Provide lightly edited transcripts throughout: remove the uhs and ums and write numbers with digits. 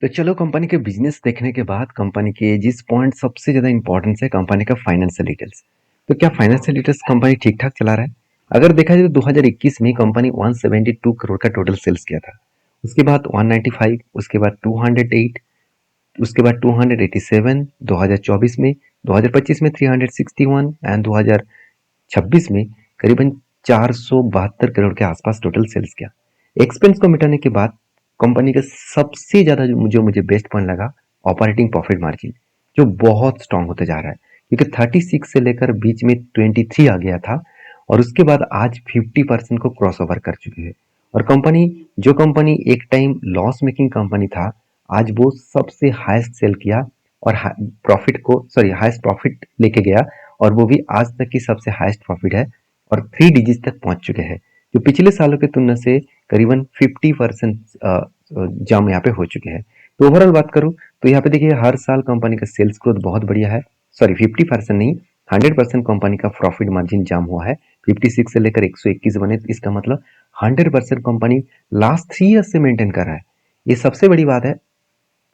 तो चलो कंपनी के बिजनेस देखने के बाद कंपनी के जिस पॉइंट सबसे ज़्यादा इंपॉर्टेंस है कंपनी का फाइनेंशियल डिटेल्स। तो क्या फाइनेंशियल डिटेल्स कंपनी ठीक-ठाक चला रहा है? अगर देखा जाए तो 2021 में कंपनी 172 करोड़ का टोटल सेल्स किया था। उसके बाद 195, उसके बाद 208, उसके बाद 287, 2024 में, 2025 में 361 एंड 2026 में करीबन 472 करोड़ के आसपास टोटल सेल्स किया। एक्सपेंस को मिटाने के बाद कंपनी का सबसे ज़्यादा जो मुझे बेस्ट पॉइंट लगा, ऑपरेटिंग प्रॉफिट मार्जिन, जो बहुत स्ट्रांग होते जा रहा है, क्योंकि 36 से लेकर बीच में 23 आ गया था और उसके बाद आज 50% को क्रॉस ओवर कर चुके हैं। और कंपनी एक टाइम लॉस मेकिंग कंपनी था, आज वो सबसे हाईएस्ट सेल किया और हाईएस्ट प्रॉफिट लेके गया, और वो भी आज तक की सबसे हाईएस्ट प्रॉफिट है और 3 डिजिट तक पहुंच चुके हैं, जो पिछले सालों की तुलना से करीबन 50% जम यहाँ पे हो चुके हैं। तो ओवरऑल बात करूँ तो यहाँ पे देखिए हर साल कंपनी का सेल्स ग्रोथ बहुत बढ़िया है। सॉरी, 50% नहीं, 100% कंपनी का प्रॉफिट मार्जिन जाम हुआ है। 56 से लेकर 121 बने, इसका मतलब 100% कंपनी लास्ट 3 ईयर्स से मेंटेन कर रहा है। ये सबसे बड़ी बात है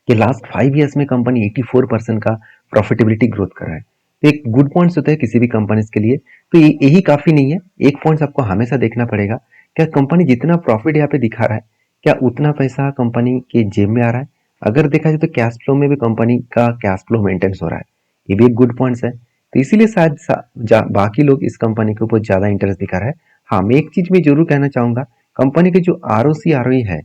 कि लास्ट 5 ईयर्स में कंपनी 84% का प्रॉफिटेबिलिटी ग्रोथ कर रहा है। तो एक गुड पॉइंट्स होता है किसी भी कंपनीज के लिए। तो यही काफी नहीं है, एक पॉइंट्स आपको हमेशा देखना पड़ेगा, क्या कंपनी जितना प्रॉफिट यहाँ पे दिखा रहा है, क्या उतना पैसा कंपनी के जेब में आ रहा है? अगर देखा जाए तो कैश फ्लो में भी कंपनी का कैश फ्लो मेंटेन्स हो रहा है, ये भी एक गुड पॉइंट्स है। तो इसीलिए शायद बाकी लोग इस कंपनी के ऊपर ज्यादा इंटरेस्ट दिखा रहा है। हाँ, मैं एक चीज में जरूर कहना चाहूंगा, कंपनी के जो are O C R O है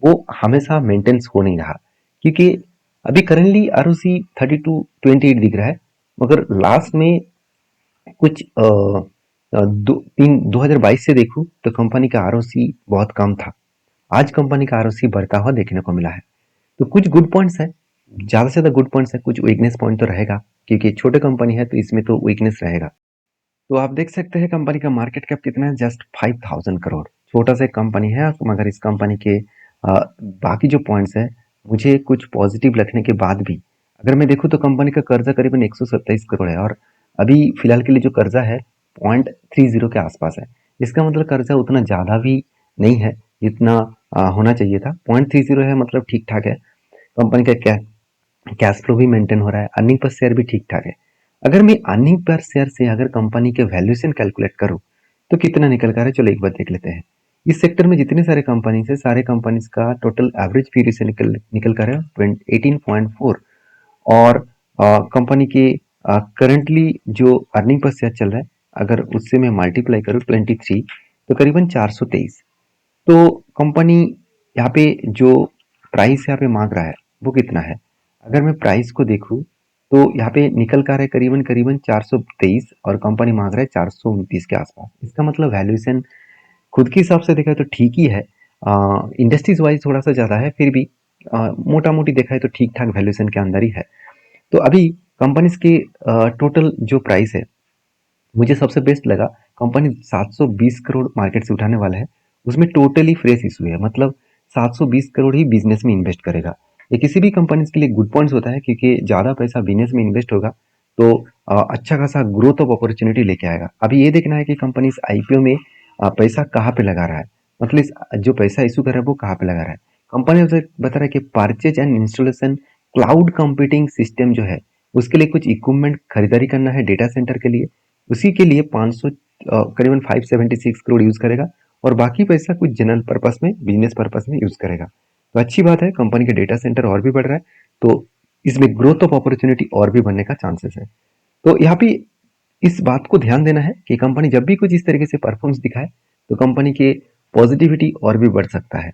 वो हमेशा मेंटेन्स हो नहीं रहा, क्योंकि अभी करेंटली आर ओ सी 32-28 दिख रहा है, मगर लास्ट में कुछ 2022 से देखूं तो कंपनी का आर ओ सी बहुत कम था। आज कंपनी का आर ओ सी बढ़ता हुआ देखने को मिला है। तो कुछ गुड पॉइंट्स है, ज्यादा से ज्यादा गुड पॉइंट्स है, कुछ वीकनेस पॉइंट तो रहेगा, क्योंकि छोटे कंपनी है तो इसमें तो वीकनेस रहेगा। तो आप देख सकते हैं कंपनी का मार्केट कैप कितना है, जस्ट 5000 करोड़। छोटा सा कंपनी है, मगर इस कंपनी के बाकी जो पॉइंट्स है मुझे कुछ पॉजिटिव लगने के बाद भी, अगर मैं देखूँ तो कंपनी का कर्जा करीबन 127 करोड़ है, और अभी फिलहाल के लिए जो कर्जा है 0.30 के आसपास है। इसका मतलब कर्जा उतना ज़्यादा भी नहीं है जितना होना चाहिए था। 0.30 है मतलब ठीक ठाक है। कंपनी का कैश फ्लो भी मेंटेन हो रहा है, अर्निंग पर शेयर भी ठीक ठाक है। अगर मैं अर्निंग पर शेयर से अगर कंपनी के वैल्यूएशन कैलकुलेट करूं तो कितना निकल कर है, चलो एक बार देख लेते हैं। इस सेक्टर में जितने सारे कंपनीज है, सारे कंपनीज का टोटल एवरेज पी से निकल कर है 18.4, और कंपनी के करंटली जो अर्निंग पर शेयर चल रहा है, अगर उससे मैं मल्टीप्लाई करूँ 23, तो करीबन 423। तो कंपनी यहाँ पे जो प्राइस यहाँ पे मांग रहा है वो कितना है? अगर मैं प्राइस को देखूँ तो यहाँ पे निकल कर है करीबन करीबन 423, और कंपनी मांग रहा है 429 के आसपास। इसका मतलब वैल्यूएशन खुद के हिसाब से देखा है तो ठीक ही है। इंडस्ट्रीज वाइज थोड़ा सा ज़्यादा है, फिर भी मोटा मोटी देखा है तो ठीक ठाक वैल्यूएशन के अंदर ही है। तो अभी कंपनीज के टोटल जो प्राइस है, मुझे सबसे बेस्ट लगा, कंपनी 720 करोड़ मार्केट से उठाने वाला है। उसमें टोटली फ्रेश इशू है, मतलब 720 करोड़ ही बिजनेस में इन्वेस्ट करेगा। ये किसी भी कंपनी के लिए गुड पॉइंट्स होता है, क्योंकि ज़्यादा पैसा बिजनेस में इन्वेस्ट होगा तो अच्छा खासा ग्रोथ ऑफ अपॉर्चुनिटी लेके आएगा। अभी ये देखना है कि कंपनी इस आईपीओ में पैसा कहाँ पे लगा रहा है, मतलब जो पैसा इशू कर रहा है वो कहाँ पे लगा रहा है। कंपनी बता रहा है कि purchase and installation cloud computing system जो है उसके लिए कुछ इक्विपमेंट खरीदारी करना है डेटा सेंटर के लिए। उसी के लिए 500 करीबन 576 करोड़ यूज करेगा, और बाकी पैसा कुछ जनरल पर्पस में, बिजनेस पर्पस में यूज करेगा। तो अच्छी बात है, कंपनी का डेटा सेंटर और भी बढ़ रहा है, तो इसमें ग्रोथ ऑफ अपॉर्चुनिटी और भी बनने का चांसेस है। तो यहाँ पे इस बात को ध्यान देना है कि कंपनी जब भी कुछ इस तरीके से परफॉर्मेंस दिखाए तो कंपनी के पॉजिटिविटी और भी बढ़ सकता है।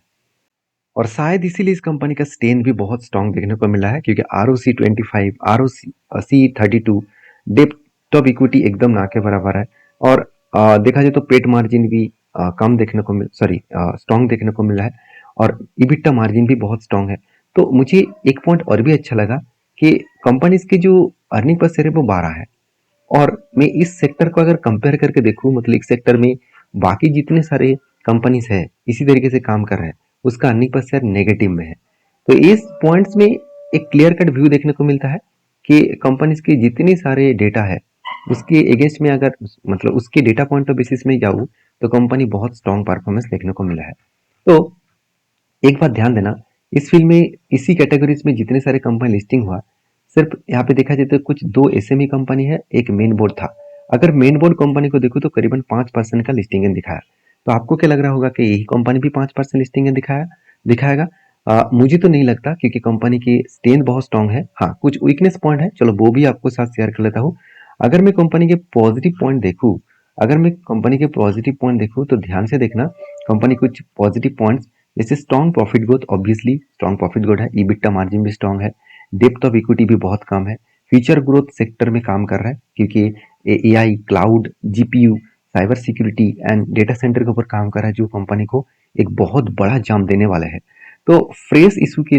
और शायद इसीलिए इस कंपनी का स्टेन भी बहुत स्ट्रांग देखने को मिला है, क्योंकि R O C 25, R O C 32, depth of equity एकदम ना के बराबर है। और देखा जाए तो पेट मार्जिन भी कम देखने को मिल सॉरी स्ट्रांग देखने को मिला है, और इबिट्टा मार्जिन भी बहुत स्ट्रांग है। तो मुझे एक पॉइंट और भी अच्छा लगा कि कंपनीज के जो अर्निंग पर शेयर है वो 12 है। और मैं इस सेक्टर को अगर कंपेयर करके देखूं, मतलब इस सेक्टर में बाकी जितने सारे कंपनीज है इसी तरीके से काम कर रहे हैं, उसका अर्निंग पर शेयर नेगेटिव में है। तो इस पॉइंट्स में एक क्लियर कट व्यू देखने को मिलता है कि कंपनीज के जितने सारे डेटा है उसके अगेंस्ट में, अगर मतलब उसके डेटा पॉइंट ऑफ बेसिस में जाऊँ तो कंपनी बहुत स्ट्रॉन्ग परफॉर्मेंस देखने को मिला है। तो एक बात ध्यान देना इस फील्ड में इसी कैटेगरीज में जितने सारे कंपनी लिस्टिंग हुआ, सिर्फ यहाँ पे देखा जाए तो कुछ 2 एसएमई कंपनी है, एक मेन बोर्ड था। अगर मेन बोर्ड कंपनी को देखो तो करीबन 5% का लिस्टिंग दिखाया। तो आपको क्या लग रहा होगा कि यही कंपनी भी 5% लिस्टिंग दिखाएगा? मुझे तो नहीं लगता, क्योंकि कंपनी की स्ट्रेंथ बहुत स्ट्रांग है। हाँ, कुछ वीकनेस पॉइंट है, चलो वो भी आपको साथ शेयर कर लेता हूँ। अगर मैं कंपनी के पॉजिटिव पॉइंट देखूँ तो ध्यान से देखना। कंपनी कुछ पॉजिटिव पॉइंट्स जैसे strong profit growth, obviously strong profit growth है, ईबिटा मार्जिन भी स्ट्रॉन्ग है, डेप्थ ऑफ इक्विटी भी बहुत कम है, फ्यूचर ग्रोथ सेक्टर में काम कर रहा है, क्योंकि AI, cloud, GPU, cyber security and data centre के ऊपर काम कर रहा है, जो कंपनी को एक बहुत बड़ा जाम देने वाला है। तो फ्रेश इशू के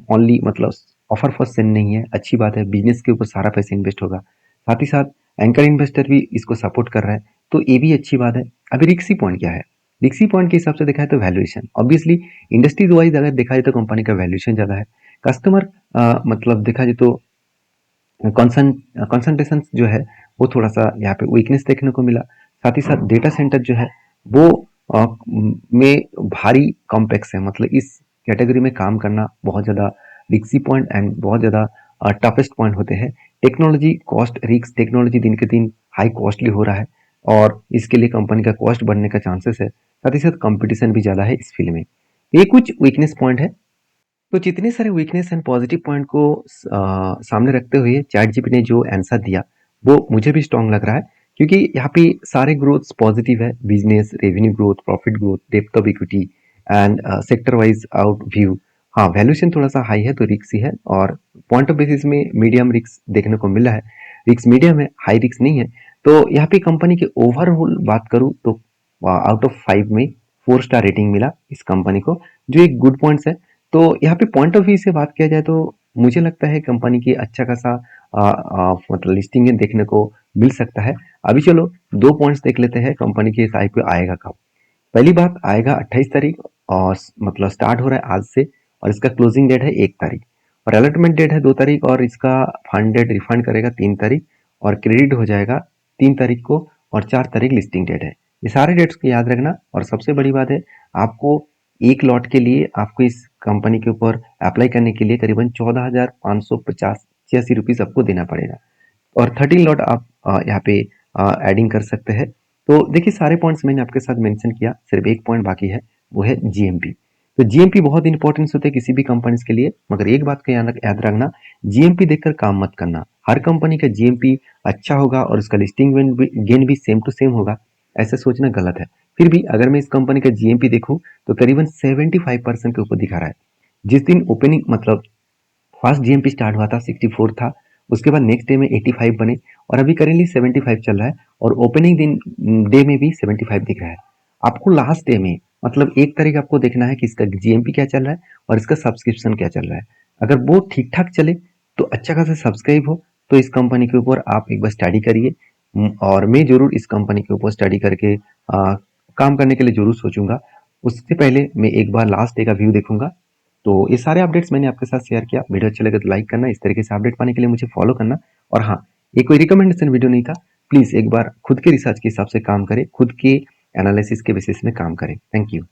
ओनली मतलब ऑफर फॉर सेल नहीं है, अच्छी बात है, बिजनेस के ऊपर सारा पैसा इन्वेस्ट होगा। साथ ही साथ एंकर इन्वेस्टर भी इसको सपोर्ट कर रहा है, तो ये भी अच्छी बात है। अभी रिक्सी पॉइंट क्या है? रिक्सी पॉइंट के हिसाब से देखा है तो वैल्यूएशन, ऑब्वियसली इंडस्ट्रीज वाइज अगर देखा जाए तो कंपनी का वैल्यूएशन ज्यादा है। कस्टमर मतलब देखा जाए तो कंसंट्रेशन जो है वो थोड़ा सा यहाँ पे वीकनेस देखने को मिला। साथ ही साथ डेटा सेंटर जो है वो में भारी कॉम्प्लेक्स है, मतलब इस कैटेगरी में काम करना बहुत ज़्यादा रिक्सी पॉइंट एंड बहुत ज़्यादा टफेस्ट पॉइंट होते हैं। टेक्नोलॉजी कॉस्ट रिक्स, टेक्नोलॉजी दिन के दिन हाई कॉस्टली हो रहा है और इसके लिए कंपनी का कॉस्ट बढ़ने का चांसेस है। साथ ही साथ कंपटीशन भी ज़्यादा है इस फील्ड में। ये कुछ वीकनेस पॉइंट है। तो जितने सारे वीकनेस एंड पॉजिटिव पॉइंट को सामने रखते हुए चैट जीपी ने जो आंसर दिया वो मुझे भी स्ट्रांग लग रहा है, क्योंकि यहाँ पे सारे ग्रोथ पॉजिटिव है, business, revenue growth, profit growth, depth of equity and sector wise out view. हाँ, वैल्यूएशन थोड़ा सा हाई है तो रिक्स ही है, और पॉइंट ऑफ बेसिस में मीडियम रिक्स देखने को मिला है। रिक्स मीडियम है, हाई रिक्स नहीं है। तो यहाँ पे कंपनी के ओवरऑल बात करूँ तो आउट ऑफ 5 में 4 स्टार रेटिंग मिला इस कंपनी को, जो एक गुड पॉइंट्स है। तो यहाँ पे पॉइंट ऑफ व्यू से बात किया जाए तो मुझे लगता है कंपनी की अच्छा खासा मतलब लिस्टिंग देखने को मिल सकता है। अभी चलो 2 पॉइंट्स देख लेते हैं कंपनी के इस आईपीओ आएगा कब। पहली बात आएगा 28 तारीख, और मतलब स्टार्ट हो रहा है आज से, और इसका क्लोजिंग डेट है 1 तारीख, और अलॉटमेंट डेट है 2 तारीख, और इसका फंड डेट रिफंड करेगा 3 तारीख, और क्रेडिट हो जाएगा 3 तारीख को, और 4 तारीख लिस्टिंग डेट है। ये सारे डेट्स को याद रखना। और सबसे बड़ी बात है, आपको एक लॉट के लिए आपको इस कंपनी के ऊपर अप्लाई करने के लिए करीबन 14,550 आपको देना पड़ेगा, और 13 लॉट आप यहाँ पे एडिंग कर सकते हैं। तो देखिए सारे पॉइंट्स मैंने आपके साथ मेंशन किया, सिर्फ एक पॉइंट बाकी है, वो है जीएमपी। तो जीएमपी बहुत इंपॉर्टेंस होते हैं किसी भी कंपनीज के लिए, मगर एक बात का याद रखना, जीएमपी देखकर काम मत करना। हर कंपनी का जीएमपी अच्छा होगा और उसका लिस्टिंग गेन भी सेम टू सेम होगा, ऐसा सोचना गलत है। फिर भी अगर मैं इस कंपनी का जीएमपी देखूं तो करीबन 75% के ऊपर दिखा रहा है। जिस दिन ओपनिंग मतलब फर्स्ट जीएमपी स्टार्ट हुआ था 64 था, उसके बाद नेक्स्ट डे में 85 बने, और अभी करेंटली 75 चल रहा है, और ओपनिंग दिन डे में भी 75 दिख रहा है। आपको लास्ट डे में मतलब 1 तारीख आपको देखना है कि इसका जीएमपी क्या चल रहा है और इसका सब्सक्रिप्शन क्या चल रहा है। अगर वो ठीक ठाक चले तो अच्छा खासा सब्सक्राइब हो, तो इस कंपनी के ऊपर आप एक बार स्टडी करिए। और मैं जरूर इस कंपनी के ऊपर स्टडी करके काम करने के लिए जरूर सोचूंगा। उससे पहले मैं एक बार लास्ट डे का व्यू देखूंगा। तो ये सारे अपडेट्स मैंने आपके साथ शेयर किया। वीडियो अच्छा लगे तो लाइक करना, इस तरीके से अपडेट पाने के लिए मुझे फॉलो करना। और हाँ, ये कोई रिकमेंडेशन वीडियो नहीं था, प्लीज एक बार खुद के रिसर्च के हिसाब से काम करें, खुद के एनालिसिस के बेसिस में काम करें। Thank you.